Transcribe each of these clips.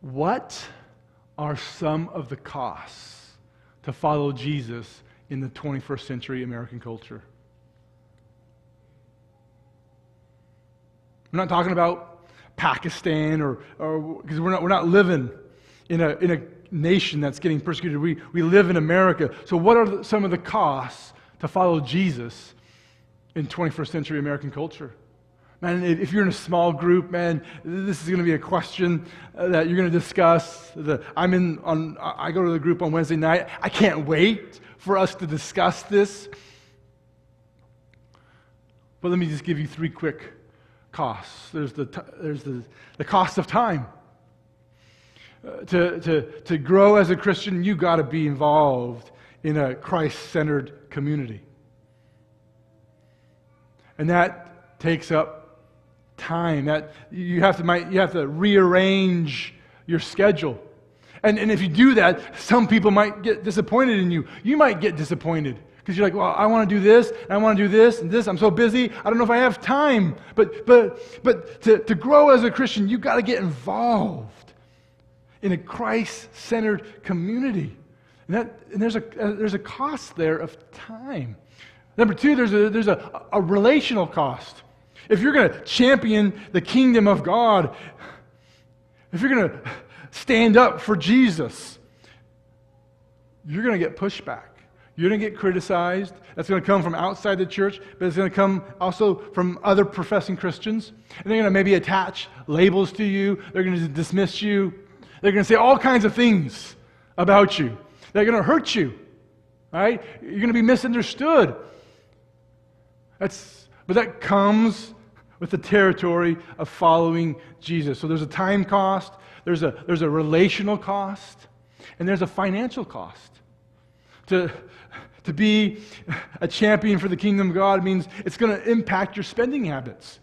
What are some of the costs to follow Jesus in the 21st century American culture? I'm not talking about Pakistan or because we're not living in a nation that's getting persecuted. We live in America. So what are some of the costs to follow Jesus in 21st century American culture? Man, if you're in a small group, man, this is going to be a question that you're going to discuss. I go to the group on Wednesday night. I can't wait for us to discuss this. But let me just give you three quick costs. There's the cost of time. To grow as a Christian, you got to be involved in a Christ-centered community. And that takes up time. That you have to rearrange your schedule. And if you do that, some people might get disappointed in you. You might get disappointed because you're like, well, I want to do this, and I want to do this, and this. I'm so busy, I don't know if I have time. But to grow as a Christian, you've got to get involved in a Christ-centered community. And there's a cost there of time. Number two, there's a relational cost. If you're going to champion the kingdom of God, if you're going to stand up for Jesus, you're going to get pushback. You're going to get criticized. That's going to come from outside the church, but it's going to come also from other professing Christians. And they're going to maybe attach labels to you. They're going to dismiss you. They're going to say all kinds of things about you. They're going to hurt you. Right? You're going to be misunderstood. But that comes with the territory of following Jesus. So there's a time cost, there's a relational cost, and there's a financial cost. To be a champion for the kingdom of God means it's going to impact your spending habits.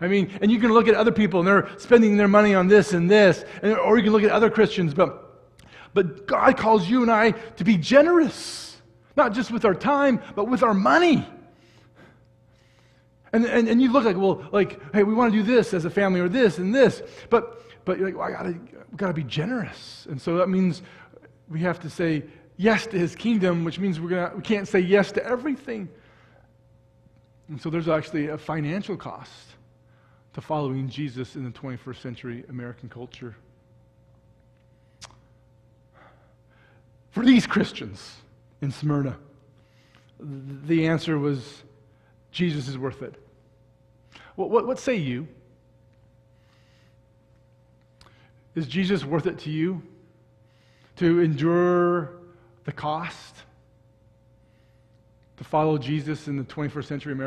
I mean, and you can look at other people and they're spending their money on this and this, or you can look at other Christians, but God calls you and I to be generous, not just with our time, but with our money. And you look like, hey, we want to do this as a family or this and this, but you're like, well, we got to be generous, and so that means we have to say yes to His kingdom, which means we can't say yes to everything. And so there's actually a financial cost to following Jesus in the 21st century American culture. For these Christians in Smyrna, the answer was Jesus is worth it. What say you? Is Jesus worth it to you to endure the cost to follow Jesus in the 21st century American